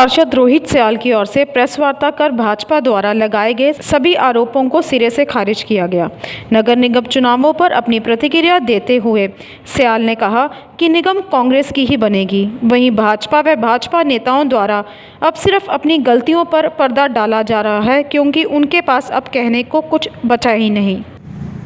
पार्षद रोहित सयाल की ओर से प्रेस वार्ता कर भाजपा द्वारा लगाए गए सभी आरोपों को सिरे से खारिज किया गया। नगर निगम चुनावों पर अपनी प्रतिक्रिया देते हुए सयाल ने कहा कि निगम कांग्रेस की ही बनेगी। वहीं भाजपा व भाजपा नेताओं द्वारा अब सिर्फ अपनी गलतियों पर पर्दा डाला जा रहा है, क्योंकि उनके पास अब कहने को कुछ बचा ही नहीं।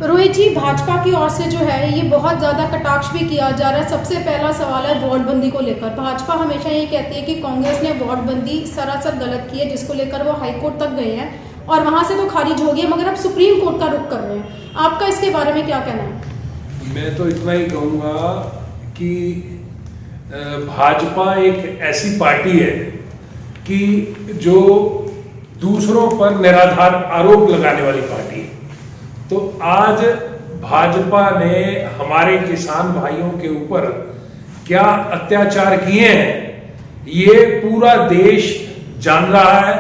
रोहित जी, भाजपा की ओर से जो है ये बहुत ज़्यादा कटाक्ष भी किया जा रहा है। सबसे पहला सवाल है वार्ड बंदी को लेकर। भाजपा हमेशा ये कहती है कि कांग्रेस ने वार्ड बंदी सरासर गलत की है, जिसको लेकर वो हाई कोर्ट तक गए हैं और वहां से तो खारिज हो गई है, मगर अब सुप्रीम कोर्ट का रुख कर रहे हैं। आपका इसके बारे में क्या कहना है? मैं तो इतना ही कहूँगा कि भाजपा एक ऐसी पार्टी है कि जो दूसरों पर निराधार आरोप लगाने वाली पार्टी है। तो आज भाजपा ने हमारे किसान भाइयों के ऊपर क्या अत्याचार किए हैं ये पूरा देश जान रहा है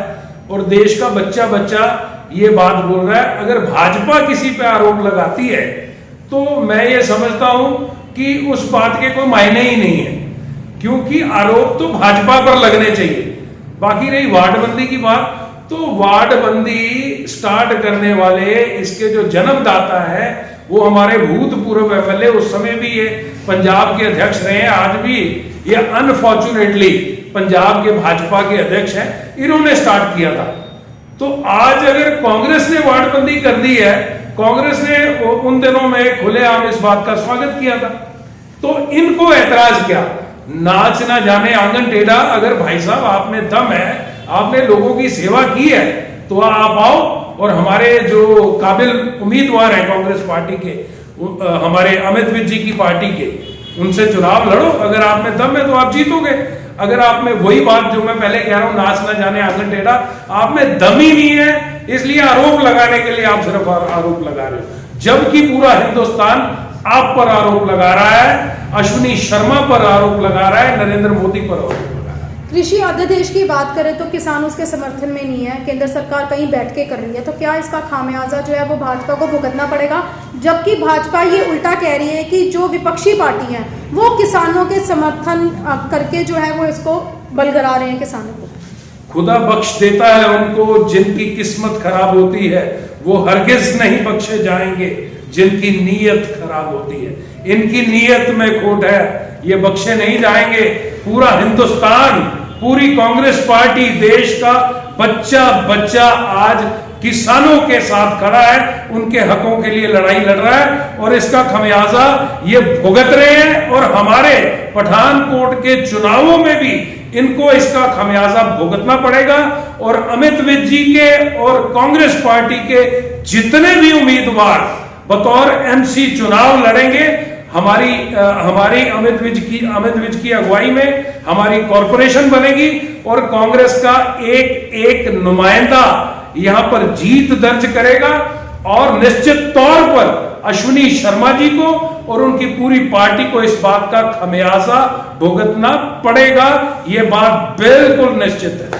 और देश का बच्चा बच्चा ये बात बोल रहा है। अगर भाजपा किसी पे आरोप लगाती है तो मैं ये समझता हूं कि उस बात के कोई मायने ही नहीं है, क्योंकि आरोप तो भाजपा पर लगने चाहिए। बाकी रही वार्डबंदी की बात, तो वार्डबंदी स्टार्ट करने वाले इसके जो जन्मदाता है वो हमारे भूतपूर्व एमएलए, उस समय भी ये पंजाब के अध्यक्ष रहे हैं, आज भी ये अनफॉर्चुनेटली पंजाब के भाजपा के अध्यक्ष हैं, इन्होंने स्टार्ट किया था। तो आज अगर कांग्रेस ने वार्डबंदी कर दी है, कांग्रेस ने उन दिनों में खुलेआम इस बात का स्वागत किया था, तो इनको ऐतराज क्या? नाच ना जाने आंगन टेढ़ा। अगर भाई साहब आप में दम है, आपने लोगों की सेवा की है, तो आप आओ और हमारे जो काबिल उम्मीदवार हैं कांग्रेस पार्टी के, हमारे अमित विज जी की पार्टी के, उनसे चुनाव लड़ो। अगर आप में दम है तो आप जीतोगे। अगर आप में वही बात जो मैं पहले कह रहा हूं, नाच ना जाने आंगन टेढ़ा, आप में दम ही नहीं है, इसलिए आरोप लगाने के लिए आप सिर्फ आरोप लगा रहे हो, जबकि पूरा हिंदुस्तान आप पर आरोप लगा रहा है, अश्विनी शर्मा पर आरोप लगा रहा है, नरेंद्र मोदी पर आरोप लगा रहा है। कृषि अध्यादेश की बात करें तो किसान उसके समर्थन में नहीं है, केंद्र सरकार कहीं बैठ के कर रही है, तो क्या इसका खामियाजा जो है वो भाजपा को भुगतना पड़ेगा? जबकि भाजपा ये उल्टा कह रही है कि जो विपक्षी पार्टी है वो किसानों के समर्थन करके जो है वो इसको बलगरा रहे हैं किसानों को। खुदा बख्श देता है उनको, जिनकी किस्मत खराब होती है वो हरगिज नहीं बख्शे जाएंगे, जिनकी नीयत खराब होती है। इनकी नीयत में खोट है, ये बख्शे नहीं जाएंगे। पूरा हिंदुस्तान, पूरी कांग्रेस पार्टी, देश का बच्चा बच्चा आज किसानों के साथ खड़ा है, उनके हकों के लिए लड़ाई लड़ रहा है और इसका खमियाजा ये भुगत रहे हैं। और हमारे पठानकोट के चुनावों में भी इनको इसका खमियाजा भुगतना पड़ेगा। और अमित विज जी के और कांग्रेस पार्टी के जितने भी उम्मीदवार बतौर एमसी चुनाव लड़ेंगे, हमारी अमित विज की अगुवाई में हमारी कॉरपोरेशन बनेगी और कांग्रेस का एक एक नुमाइंदा यहां पर जीत दर्ज करेगा और निश्चित तौर पर अश्विनी शर्मा जी को और उनकी पूरी पार्टी को इस बात का खमियाजा भुगतना पड़ेगा। यह बात बिल्कुल निश्चित है।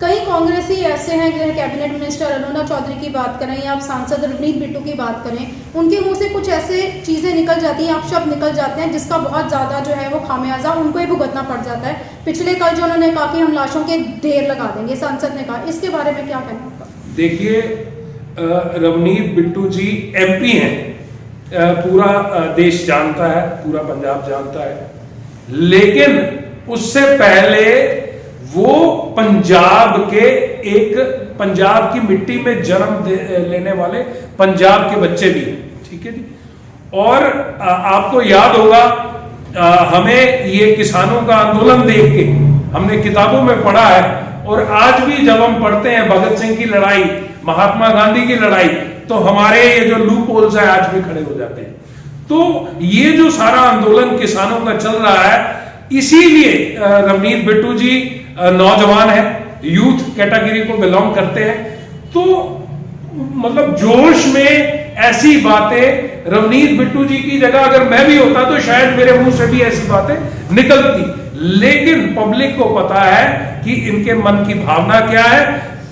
कई कांग्रेसी ऐसे हैं, जैसे कैबिनेट मिनिस्टर अरुणा चौधरी की बात करें या आप सांसद रवनीत बिट्टू की बात करें, उनके मुंह से कुछ ऐसे चीजें निकल जाती हैं, आप शब्द निकल जाते हैं जिसका बहुत ज्यादा जो है वो खामियाजा उनको ही भुगतना पड़ जाता है। पिछले कल जो उन्होंने कहा कि हम लाशों के ढेर लगा देंगे, सांसद ने कहा, इसके बारे में क्या कहना आपका? देखिए, रवनीत बिट्टू जी एमपी हैं, पूरा देश जानता है, पूरा पंजाब जानता है, लेकिन उससे पहले वो पंजाब की मिट्टी में जन्म लेने वाले पंजाब के बच्चे भी हैं, ठीक है जी। और आपको याद होगा, हमें ये किसानों का आंदोलन देख के हमने किताबों में पढ़ा है, और आज भी जब हम पढ़ते हैं भगत सिंह की लड़ाई, महात्मा गांधी की लड़ाई, तो हमारे ये जो लूप होल्स है आज भी खड़े हो जाते हैं। तो ये जो सारा आंदोलन किसानों का चल रहा है, इसीलिए रवनीत बिट्टू जी नौजवान है, यूथ कैटेगरी को बिलोंग करते हैं, तो मतलब जोश में ऐसी बातें रवनीत बिट्टू जी की जगह अगर मैं भी होता तो शायद मेरे मुंह से भी ऐसी बातें निकलती। लेकिन पब्लिक को पता है कि इनके मन की भावना क्या है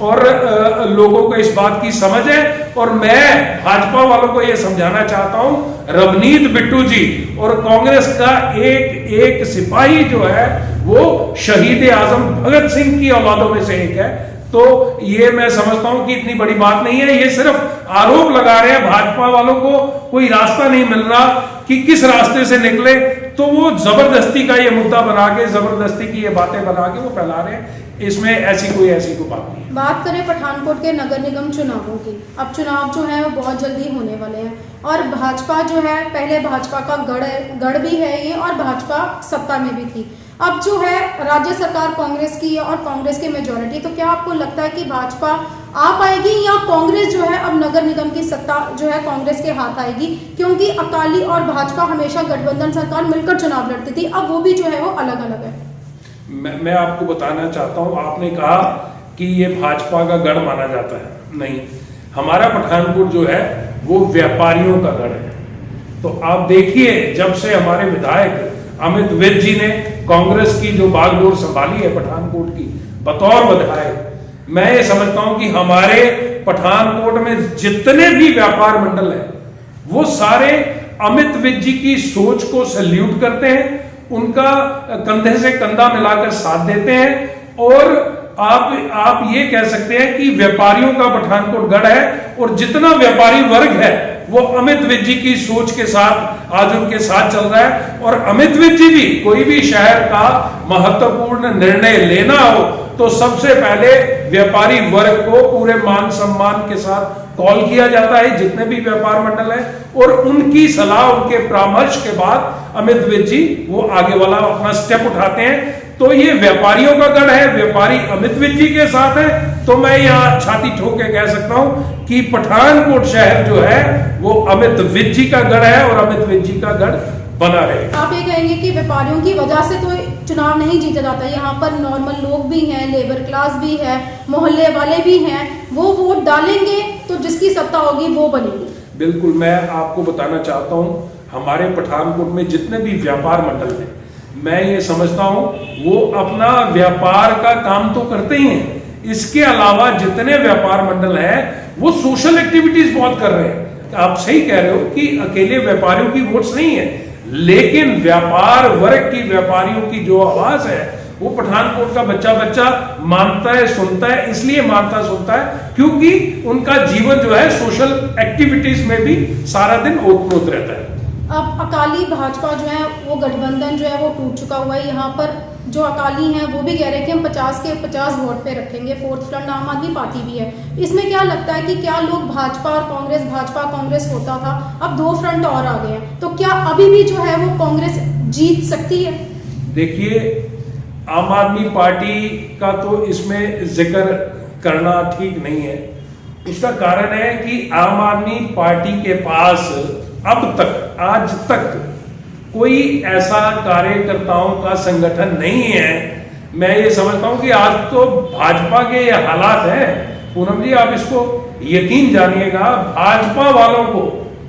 और लोगों को इस बात की समझ है। और मैं भाजपा वालों को यह समझाना चाहता हूं, रवनीत बिट्टू जी और कांग्रेस का एक एक सिपाही जो है वो शहीद आजम भगत सिंह की औलादों में से एक है। तो ये मैं समझता हूं कि इतनी बड़ी बात नहीं है, ये सिर्फ आरोप लगा रहे हैं। भाजपा वालों को कोई रास्ता नहीं मिल रहा कि किस रास्ते से निकले, तो वो जबरदस्ती का ये मुद्दा बना के, जबरदस्ती की ये बातें बना के वो फैला रहे हैं। इसमें ऐसी कोई बात नहीं है। बात करें पठानकोट के नगर निगम चुनावों की, अब चुनाव जो है वो बहुत जल्दी होने वाले हैं और भाजपा जो है, पहले भाजपा का गढ़ भी है ये और भाजपा सत्ता में भी थी। अब जो है राज्य सरकार कांग्रेस की है और कांग्रेस की मेजॉरिटी, तो क्या आपको लगता है कि भाजपा आ पाएगी या कांग्रेस जो है अब नगर निगम की सत्ता जो है कांग्रेस के हाथ आएगी? क्योंकि अकाली और भाजपा हमेशा गठबंधन सरकार मिलकर चुनाव लड़ती थी, अब वो भी जो है वो अलग अलग है। मैं आपको बताना चाहता हूं, आपने कहा कि ये भाजपा का गढ़ माना जाता है, नहीं, हमारा पठानकोट जो है वो व्यापारियों का गढ़ है। तो आप देखिए, जब से हमारे विधायक अमित विज जी ने कांग्रेस की जो बागडोर संभाली है पठानकोट की बतौर विधायक, मैं ये समझता हूं कि हमारे पठानकोट में जितने भी व्यापार मंडल हैं वो सारे अमित विज जी की सोच को सैल्यूट करते हैं, उनका कंधे से कंधा मिलाकर साथ देते हैं। और आप ये कह सकते हैं कि व्यापारियों का पठानकोट गढ़ है और जितना व्यापारी वर्ग है वो अमित विज जी की सोच के साथ आज उनके साथ चल रहा है। और अमित विज जी भी कोई भी शहर का महत्वपूर्ण निर्णय लेना हो तो सबसे पहले व्यापारी वर्ग को पूरे मान सम्मान के साथ कॉल किया जाता है, जितने भी व्यापार मंडल है, और उनकी सलाह, उनके परामर्श के बाद अमित विज जी वो आगे वाला अपना स्टेप उठाते हैं। तो ये व्यापारियों का गढ़ है, व्यापारी अमित विज जी के साथ है। तो मैं यहाँ छाती ठोक के कह सकता हूं कि पठानकोट शहर जो है वो अमित विज जी का गढ़ है और अमित विज जी का गढ़ बना रहेगा। आप ये कहेंगे कि व्यापारियों की वजह से तो चुनाव नहीं जीता जाता, यहाँ पर नॉर्मल लोग भी हैं, लेबर क्लास भी है, मोहल्ले वाले भी हैं, वो वोट डालेंगे तो जिसकी सत्ता होगी वो बनेगी। बिल्कुल, मैं आपको बताना चाहता हूँ, हमारे पठानकोट में जितने भी व्यापार मंडल हैं, मैं ये समझता हूँ वो अपना व्यापार का काम तो करते ही हैं, इसके अलावा जितने व्यापार मंडल हैं वो सोशल एक्टिविटीज बहुत कर रहे हैं। आप सही कह रहे हो कि अकेले व्यापारियों की वोट्स नहीं है, लेकिन व्यापार वर्ग की, व्यापारियों की जो आवाज है वो पठानकोट का बच्चा मानता है, सुनता है। इसलिए मानता सुनता है क्योंकि उनका जीवन जो है सोशल एक्टिविटीज में भी सारा दिन ओतप्रोत रहता है। अब अकाली भाजपा जो है वो गठबंधन जो है वो टूट चुका हुआ है। यहाँ पर जो अकाली हैं वो भी कह रहे हैं कि हम 50 के 50 वोट पे रखेंगे, फोर्थ फ्रंट आम आदमी पार्टी भी है। इसमें क्या लगता है कि क्या लोग भाजपा कांग्रेस होता था, अब दो फ्रंट और आ गए हैं, तो क्या अभी भी जो है वो कांग्रेस जीत सकती है? देखिए, आम आदमी पार्टी का तो इसमें जिक्र करना ठीक नहीं है। इसका कारण है कि आम आदमी पार्टी के पास अब तक, आज तक कोई ऐसा कार्यकर्ताओं का संगठन नहीं है। मैं ये समझता हूं कि आज तो भाजपा के ये हालात हैं, पूनम जी आप इसको यकीन जानिएगा, भाजपा वालों को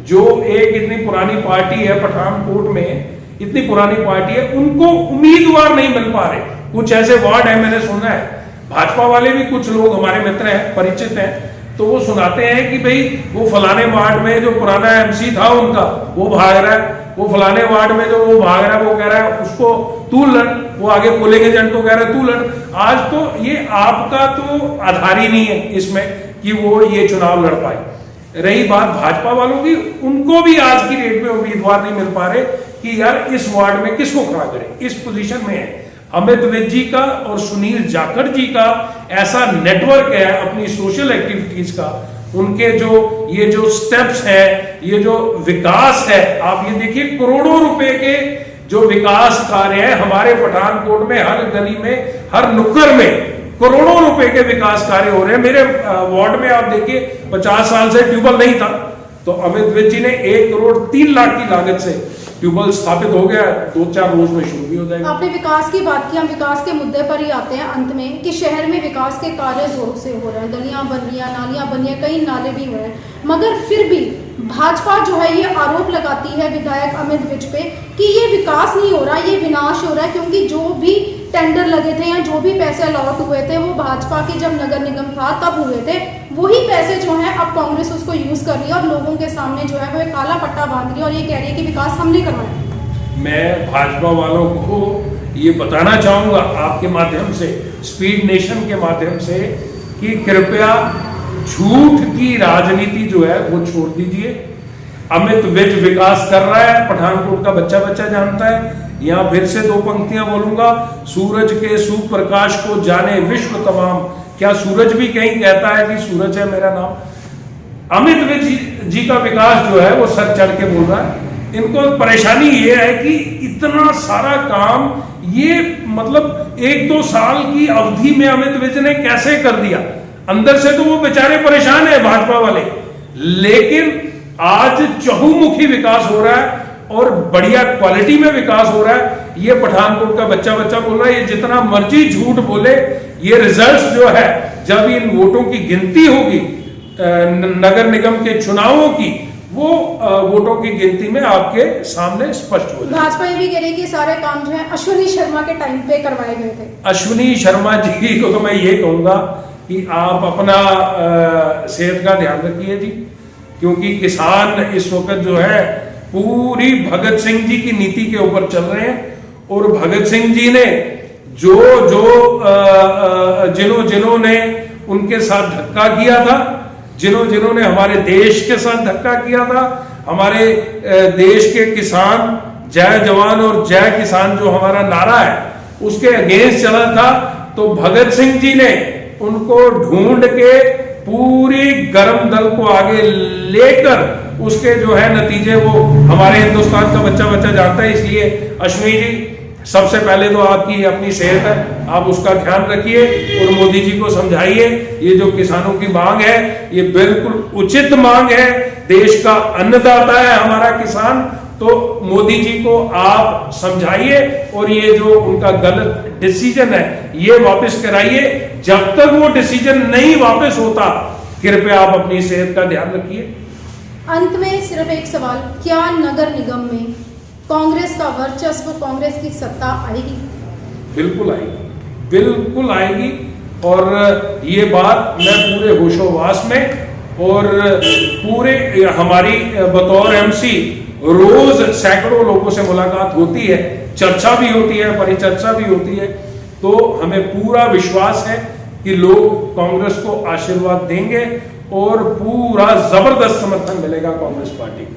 जो एक इतनी पुरानी पार्टी है पठानकोट में, इतनी पुरानी पार्टी है, उनको उम्मीदवार नहीं मिल पा रहे। कुछ ऐसे वार्ड है, मैंने सुना है, भाजपा वाले भी कुछ लोग हमारे मित्र हैं, परिचित हैं, तो वो सुनाते हैं कि भाई वो फलाने वार्ड में जो पुराना एमसी था उनका वो भाग रहा है, वो फलाने वार्ड में जो वो भाग रहा है वो कह रहा है उसको तू लड़, वो आगे पोलिंग एजेंट को कह रहा है तू लड़। आज तो ये आपका तो आधार ही नहीं है इसमें कि वो ये चुनाव लड़ पाए। रही बात भाजपा वालों की, उनको भी आज की डेट में उम्मीदवार नहीं मिल पा रहे कि यार इस वार्ड में किसको खड़ा करें। इस पोजीशन में है अमित विज जी का और सुनील जाखड़ जी का ऐसा नेटवर्क है अपनी सोशल एक्टिविटीज का, उनके ये जो स्टेप्स है, ये जो विकास है, आप ये देखिए करोड़ों रुपए के जो विकास कार्य है हमारे पठानकोट में, हर गली में, हर नुक्कड़ में करोड़ों रुपए के विकास कार्य हो रहे हैं। मेरे वार्ड में आप देखिए 50 साल से ट्यूबवेल नहीं था, तो अमित विज जी ने 1 करोड़ 3 लाख की लागत से ट्यूबवेल स्थापित हो गया, 2-4 रोज में शुरू भी हो जाएगा। आपने विकास की बात की, हम विकास के मुद्दे पर ही आते हैं अंत में कि शहर में विकास के कार्य जोरों से हो रहे हैं, गलियां बन रही हैं, नालियां बन रही हैं, कई नाले भी हो रहे हैं, मगर फिर भी भाजपा जो है ये आरोप लगाती है विधायक अमित विज पे कि ये विकास नहीं हो रहा, ये विनाश हो रहा है, क्योंकि जो भी टेंडर लगे थे या जो भी पैसे अलॉट हुए थे वो भाजपा की जब नगर निगम था तब हुए थे, वही पैसे जो हैं अब कांग्रेस उसको यूज कर रही है और लोगों के सामने जो है वो एक काला पट्टा बांध रही है और ये कह रही है कि विकास हमने करवाया। मैं भाजपा वालों को ये बताना चाहूँगा आपके माध्यम से, स्पीड नेशन के माध्यम से, कि कृपया झूठ की राजनीति जो है वो छोड़ दीजिए। अमित विज विकास कर रहा है, पठानकोट का बच्चा बच्चा जानता है। यहाँ फिर से 2 पंक्तियां बोलूंगा। सूरज के सुप्रकाश को जाने विश्व तमाम, क्या सूरज भी कहीं कहता है कि सूरज है मेरा नाम? अमित विज जी का विकास जो है वो सर चढ़ के बोल रहा है। इनको परेशानी ये है कि इतना सारा काम ये मतलब 1-2 साल की अवधि में अमित विज ने कैसे कर दिया। अंदर से तो वो बेचारे परेशान है भाजपा वाले, लेकिन आज चहुमुखी विकास हो रहा है और बढ़िया क्वालिटी में विकास हो रहा है। ये पठानकोट का बच्चा बच्चा बोल रहा है, ये जितना मर्जी झूठ बोले, ये रिजल्ट्स जो है जब इन वोटों की गिनती होगी नगर निगम के चुनावों की, वो वोटों की गिनती में आपके सामने स्पष्ट हो जाए। भाजपा ये भी कह रही है कि सारे काम जो है अश्विनी शर्मा के टाइम पे करवाए गए थे। अश्विनी शर्मा जी को तो मैं ये कहूंगा कि आप अपना सेहत का ध्यान रखिए जी, क्योंकि किसान इस वक्त जो है पूरी भगत सिंह जी की नीति के ऊपर चल रहे हैं। और भगत सिंह जी ने जिन्होंने उनके साथ धक्का किया था, जिन्होंने हमारे देश के साथ धक्का किया था, हमारे देश के किसान, जय जवान और जय किसान जो हमारा नारा है उसके अगेंस्ट चला था, तो भगत सिंह जी ने उनको ढूंढ के पूरी गर्म दल को आगे लेकर उसके जो है नतीजे वो हमारे हिंदुस्तान का बच्चा बच्चा जानता है। इसलिए अश्विनी जी, सबसे पहले तो आपकी अपनी सेहत है, आप उसका ध्यान रखिए और मोदी जी को समझाइए ये जो किसानों की मांग है ये बिल्कुल उचित मांग है। देश का अन्नदाता है हमारा किसान, तो मोदी जी को आप समझाइए और ये जो उनका गलत डिसीजन है ये वापस कराइए। जब तक वो डिसीजन नहीं वापस होता, कृपया आप अपनी सेहत का ध्यान रखिए। अंत में सिर्फ एक सवाल, क्या नगर निगम में कांग्रेस का वर्चस्व, कांग्रेस की सत्ता आएगी? बिल्कुल आएगी, बिल्कुल आएगी। और ये बात मैं पूरे होशोवास में और पूरे हमारी बतौर एमसी रोज सैकड़ों लोगों से मुलाकात होती है, चर्चा भी होती है, परिचर्चा भी होती है, तो हमें पूरा विश्वास है कि लोग कांग्रेस को आशीर्वाद देंगे और पूरा जबरदस्त समर्थन मिलेगा कांग्रेस पार्टी को।